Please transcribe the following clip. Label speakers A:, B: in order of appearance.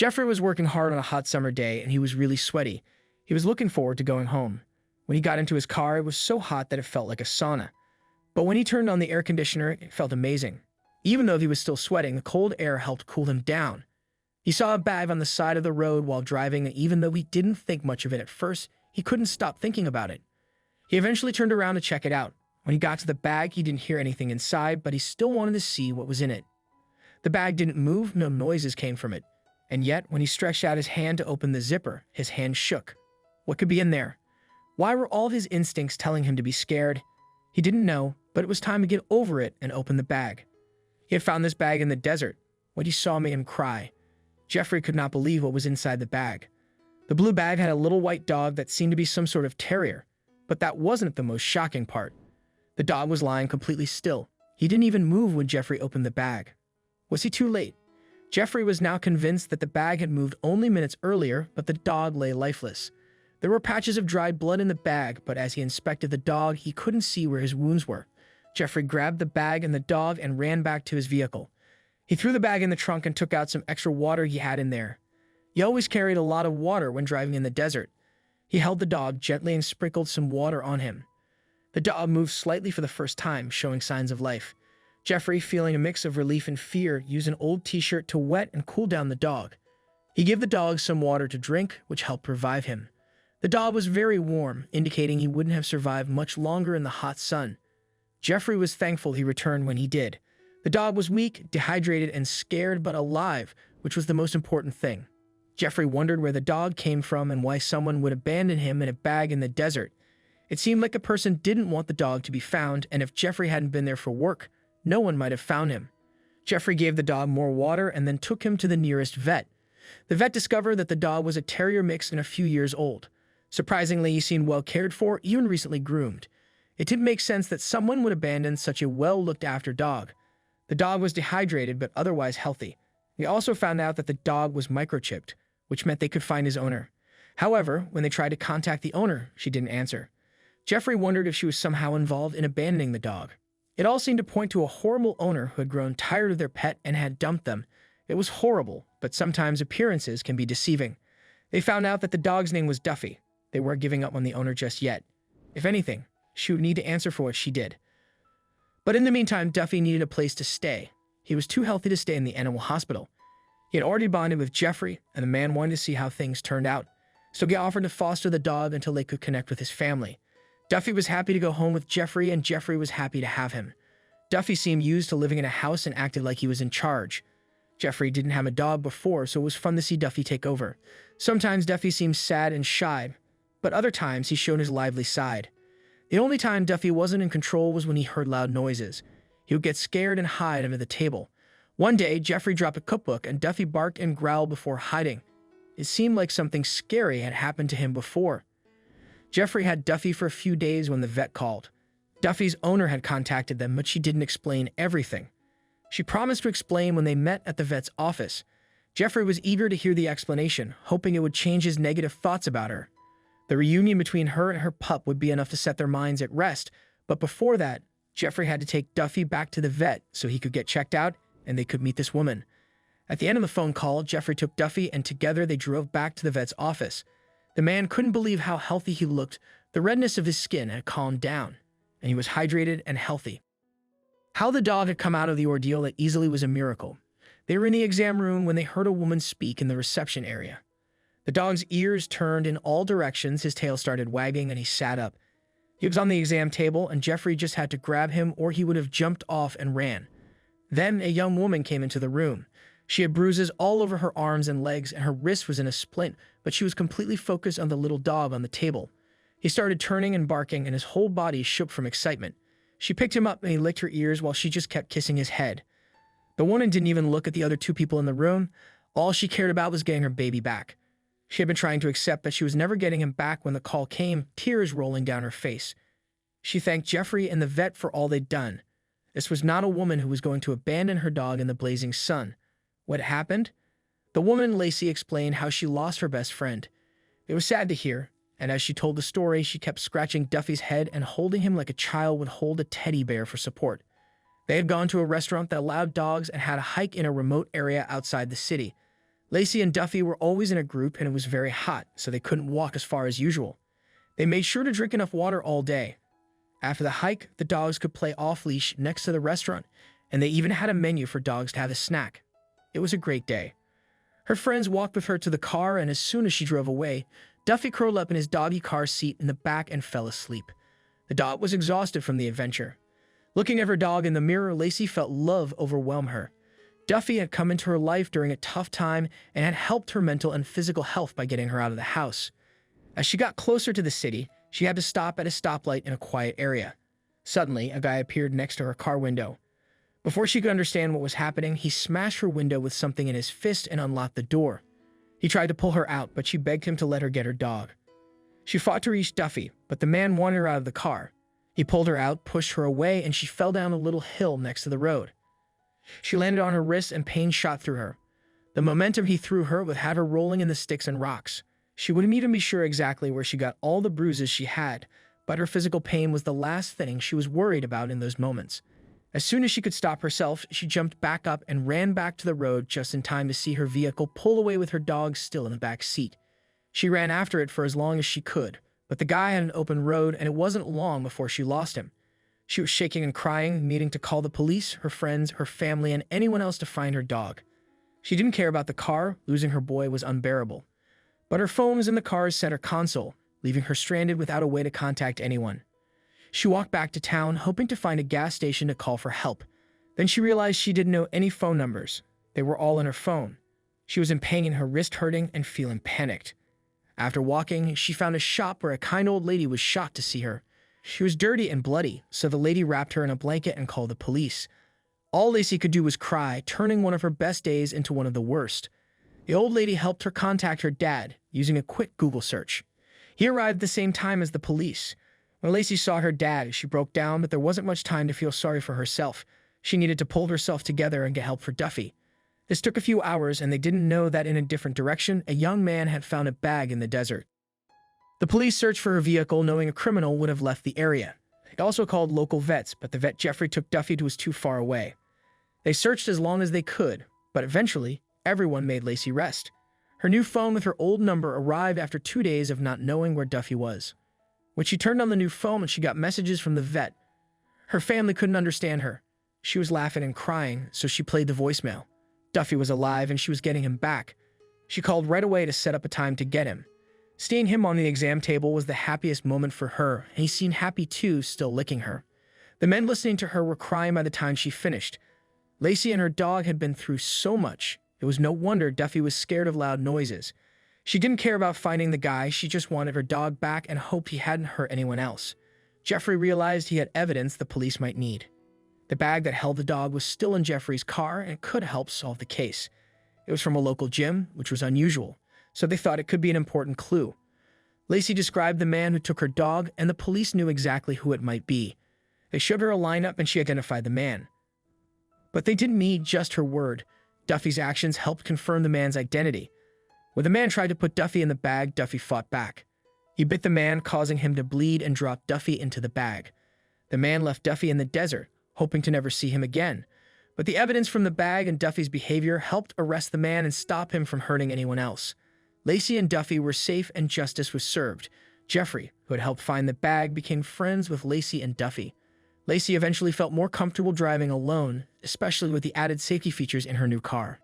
A: Jeffrey was working hard on a hot summer day and he was really sweaty. He was looking forward to going home. When he got into his car, it was so hot that it felt like a sauna. But when he turned on the air conditioner, it felt amazing. Even though he was still sweating, the cold air helped cool him down. He saw a bag on the side of the road while driving, and even though he didn't think much of it at first, he couldn't stop thinking about it. He eventually turned around to check it out. When he got to the bag, he didn't hear anything inside, but he still wanted to see what was in it. The bag didn't move, no noises came from it. And yet, when he stretched out his hand to open the zipper, his hand shook. What could be in there? Why were all of his instincts telling him to be scared? He didn't know, but it was time to get over it and open the bag. He had found this bag in the desert. What he saw made him cry. Jeffrey could not believe what was inside the bag. The blue bag had a little white dog that seemed to be some sort of terrier, but that wasn't the most shocking part. The dog was lying completely still. He didn't even move when Jeffrey opened the bag. Was he too late? Jeffrey was now convinced that the bag had moved only minutes earlier, but the dog lay lifeless. There were patches of dried blood in the bag, but as he inspected the dog, he couldn't see where his wounds were. Jeffrey grabbed the bag and the dog and ran back to his vehicle. He threw the bag in the trunk and took out some extra water he had in there. He always carried a lot of water when driving in the desert. He held the dog gently and sprinkled some water on him. The dog moved slightly for the first time, showing signs of life. Jeffrey, feeling a mix of relief and fear, used an old t-shirt to wet and cool down the dog. He gave the dog some water to drink, which helped revive him. The dog was very warm, indicating he wouldn't have survived much longer in the hot sun. Jeffrey was thankful he returned when he did. The dog was weak, dehydrated, and scared, but alive, which was the most important thing. Jeffrey wondered where the dog came from and why someone would abandon him in a bag in the desert. It seemed like a person didn't want the dog to be found, and if Jeffrey hadn't been there for work, no one might have found him. Jeffrey gave the dog more water and then took him to the nearest vet. The vet discovered that the dog was a terrier mix and a few years old. Surprisingly, he seemed well cared for, even recently groomed. It didn't make sense that someone would abandon such a well-looked-after dog. The dog was dehydrated but otherwise healthy. They also found out that the dog was microchipped, which meant they could find his owner. However, when they tried to contact the owner, she didn't answer. Jeffrey wondered if she was somehow involved in abandoning the dog. It all seemed to point to a horrible owner who had grown tired of their pet and had dumped them. It was horrible, but sometimes appearances can be deceiving. They found out that the dog's name was Duffy. They weren't giving up on the owner just yet. If anything, she would need to answer for what she did. But in the meantime, Duffy needed a place to stay. He was too healthy to stay in the animal hospital. He had already bonded with Jeffrey, and the man wanted to see how things turned out. So he offered to foster the dog until they could connect with his family. Duffy was happy to go home with Jeffrey, and Jeffrey was happy to have him. Duffy seemed used to living in a house and acted like he was in charge. Jeffrey didn't have a dog before, so it was fun to see Duffy take over. Sometimes Duffy seemed sad and shy, but other times he showed his lively side. The only time Duffy wasn't in control was when he heard loud noises. He would get scared and hide under the table. One day, Jeffrey dropped a cookbook and Duffy barked and growled before hiding. It seemed like something scary had happened to him before. Jeffrey had Duffy for a few days when the vet called. Duffy's owner had contacted them, but she didn't explain everything. She promised to explain when they met at the vet's office. Jeffrey was eager to hear the explanation, hoping it would change his negative thoughts about her. The reunion between her and her pup would be enough to set their minds at rest, but before that, Jeffrey had to take Duffy back to the vet so he could get checked out and they could meet this woman. At the end of the phone call, Jeffrey took Duffy and together they drove back to the vet's office. The man couldn't believe how healthy he looked. The redness of his skin had calmed down, and he was hydrated and healthy. How the dog had come out of the ordeal that easily was a miracle. They were in the exam room when they heard a woman speak in the reception area. The dog's ears turned in all directions, his tail started wagging, and he sat up. He was on the exam table, and Jeffrey just had to grab him or he would have jumped off and ran. Then a young woman came into the room. She had bruises all over her arms and legs, and her wrist was in a splint, but she was completely focused on the little dog on the table. He started turning and barking, and his whole body shook from excitement. She picked him up and he licked her ears while she just kept kissing his head. The woman didn't even look at the other two people in the room. All she cared about was getting her baby back. She had been trying to accept that she was never getting him back when the call came, tears rolling down her face. She thanked Jeffrey and the vet for all they'd done. This was not a woman who was going to abandon her dog in the blazing sun. What happened? The woman, Lacey, explained how she lost her best friend. It was sad to hear, and as she told the story, she kept scratching Duffy's head and holding him like a child would hold a teddy bear for support. They had gone to a restaurant that allowed dogs and had a hike in a remote area outside the city. Lacey and Duffy were always in a group and it was very hot, so they couldn't walk as far as usual. They made sure to drink enough water all day. After the hike, the dogs could play off-leash next to the restaurant, and they even had a menu for dogs to have a snack. It was a great day. Her friends walked with her to the car, and as soon as she drove away, Duffy curled up in his doggy car seat in the back and fell asleep. The dog was exhausted from the adventure. Looking at her dog in the mirror, Lacey felt love overwhelm her. Duffy had come into her life during a tough time and had helped her mental and physical health by getting her out of the house. As she got closer to the city, she had to stop at a stoplight in a quiet area. Suddenly, a guy appeared next to her car window. Before she could understand what was happening, he smashed her window with something in his fist and unlocked the door. He tried to pull her out, but she begged him to let her get her dog. She fought to reach Duffy, but the man wanted her out of the car. He pulled her out, pushed her away, and she fell down a little hill next to the road. She landed on her wrist and pain shot through her. The momentum he threw her would have her rolling in the sticks and rocks. She wouldn't even be sure exactly where she got all the bruises she had, but her physical pain was the last thing she was worried about in those moments. As soon as she could stop herself, she jumped back up and ran back to the road just in time to see her vehicle pull away with her dog still in the back seat. She ran after it for as long as she could, but the guy had an open road and it wasn't long before she lost him. She was shaking and crying, needing to call the police, her friends, her family, and anyone else to find her dog. She didn't care about the car. Losing her boy was unbearable. But her phone was in the car's center console, leaving her stranded without a way to contact anyone. She walked back to town, hoping to find a gas station to call for help. Then she realized she didn't know any phone numbers. They were all in her phone. She was in pain, her wrist hurting, and feeling panicked. After walking, she found a shop where a kind old lady was shocked to see her. She was dirty and bloody, so the lady wrapped her in a blanket and called the police. All Lacey could do was cry, turning one of her best days into one of the worst. The old lady helped her contact her dad, using a quick Google search. He arrived at the same time as the police. When Lacey saw her dad, she broke down, but there wasn't much time to feel sorry for herself. She needed to pull herself together and get help for Duffy. This took a few hours, and they didn't know that in a different direction, a young man had found a bag in the desert. The police searched for her vehicle, knowing a criminal would have left the area. They also called local vets, but the vet Jeffrey took Duffy to was too far away. They searched as long as they could, but eventually, everyone made Lacey rest. Her new phone with her old number arrived after 2 days of not knowing where Duffy was. When she turned on the new phone, she got messages from the vet. Her family couldn't understand her. She was laughing and crying, so she played the voicemail. Duffy was alive and she was getting him back. She called right away to set up a time to get him. Seeing him on the exam table was the happiest moment for her, and he seemed happy too, still licking her. The men listening to her were crying by the time she finished. Lacey and her dog had been through so much. It was no wonder Duffy was scared of loud noises. She didn't care about finding the guy, she just wanted her dog back and hoped he hadn't hurt anyone else. Jeffrey realized he had evidence the police might need. The bag that held the dog was still in Jeffrey's car and could help solve the case. It was from a local gym, which was unusual, so they thought it could be an important clue. Lacey described the man who took her dog, and the police knew exactly who it might be. They showed her a lineup and she identified the man. But they didn't need just her word. Duffy's actions helped confirm the man's identity. When the man tried to put Duffy in the bag, Duffy fought back. He bit the man, causing him to bleed, and dropped Duffy into the bag. The man left Duffy in the desert, hoping to never see him again. But the evidence from the bag and Duffy's behavior helped arrest the man and stop him from hurting anyone else. Lacey and Duffy were safe and justice was served. Jeffrey, who had helped find the bag, became friends with Lacey and Duffy. Lacey eventually felt more comfortable driving alone, especially with the added safety features in her new car.